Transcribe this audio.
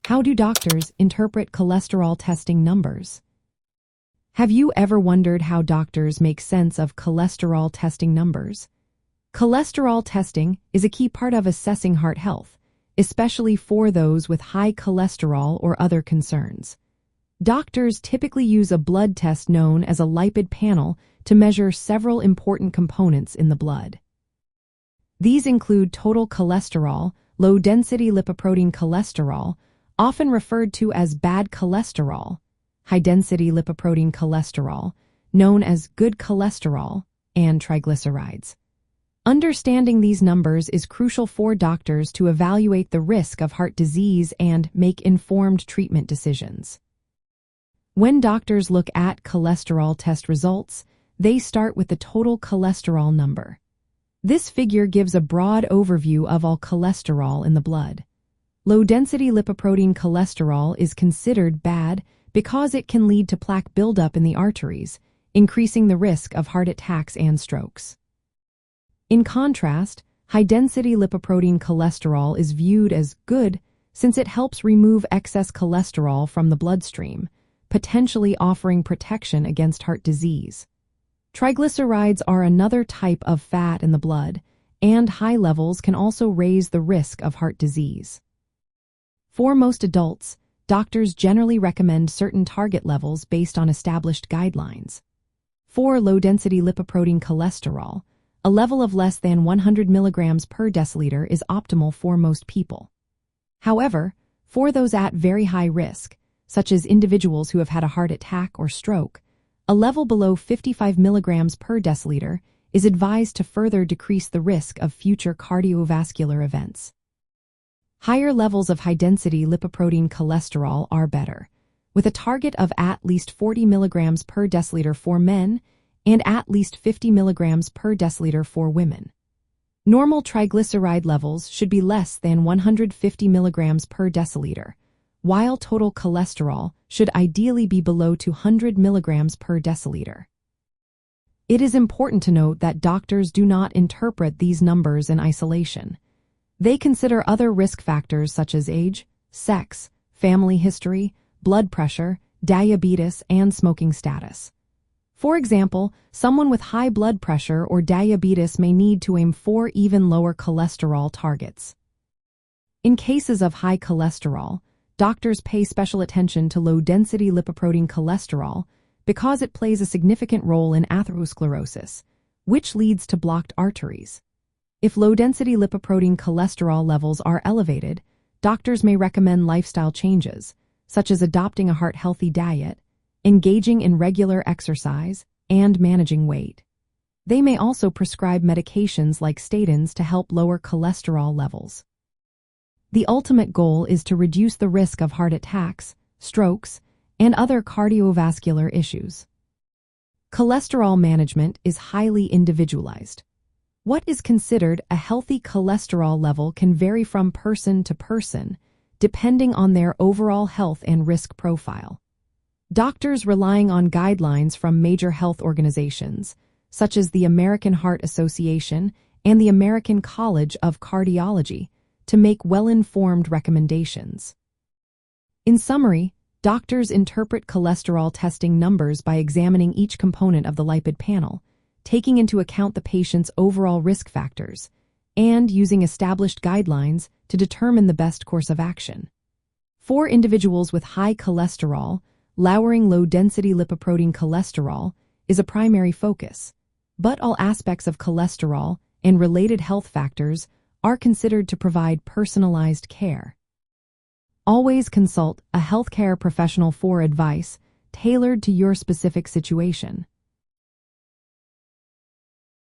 How do doctors interpret cholesterol testing numbers? Have you ever wondered how doctors make sense of cholesterol testing numbers? Cholesterol testing is a key part of assessing heart health, especially for those with high cholesterol or other concerns. Doctors typically use a blood test known as a lipid panel to measure several important components in the blood. These include total cholesterol, low-density lipoprotein cholesterol, often referred to as bad cholesterol, high-density lipoprotein cholesterol, known as good cholesterol, and triglycerides. Understanding these numbers is crucial for doctors to evaluate the risk of heart disease and make informed treatment decisions. When doctors look at cholesterol test results, they start with the total cholesterol number. This figure gives a broad overview of all cholesterol in the blood. Low-density lipoprotein cholesterol is considered bad because it can lead to plaque buildup in the arteries, increasing the risk of heart attacks and strokes. In contrast, high-density lipoprotein cholesterol is viewed as good since it helps remove excess cholesterol from the bloodstream, potentially offering protection against heart disease. Triglycerides are another type of fat in the blood, and high levels can also raise the risk of heart disease. For most adults, doctors generally recommend certain target levels based on established guidelines. For low-density lipoprotein cholesterol, a level of less than 100 milligrams per deciliter is optimal for most people. However, for those at very high risk, such as individuals who have had a heart attack or stroke, a level below 55 milligrams per deciliter is advised to further decrease the risk of future cardiovascular events. Higher levels of high-density lipoprotein cholesterol are better, with a target of at least 40 milligrams per deciliter for men and at least 50 milligrams per deciliter for women. Normal triglyceride levels should be less than 150 milligrams per deciliter, while total cholesterol should ideally be below 200 milligrams per deciliter. It is important to note that doctors do not interpret these numbers in isolation. They consider other risk factors such as age, sex, family history, blood pressure, diabetes, and smoking status. For example, someone with high blood pressure or diabetes may need to aim for even lower cholesterol targets. In cases of high cholesterol, doctors pay special attention to low-density lipoprotein cholesterol because it plays a significant role in atherosclerosis, which leads to blocked arteries. If low-density lipoprotein cholesterol levels are elevated, doctors may recommend lifestyle changes, such as adopting a heart-healthy diet, engaging in regular exercise, and managing weight. They may also prescribe medications like statins to help lower cholesterol levels. The ultimate goal is to reduce the risk of heart attacks, strokes, and other cardiovascular issues. Cholesterol management is highly individualized. What is considered a healthy cholesterol level can vary from person to person, depending on their overall health and risk profile. Doctors relying on guidelines from major health organizations, such as the American Heart Association and the American College of Cardiology, to make well-informed recommendations. In summary, doctors interpret cholesterol testing numbers by examining each component of the lipid panel, taking into account the patient's overall risk factors, and using established guidelines to determine the best course of action. For individuals with high cholesterol, lowering low-density lipoprotein cholesterol is a primary focus, but all aspects of cholesterol and related health factors are considered to provide personalized care. Always consult a healthcare professional for advice tailored to your specific situation.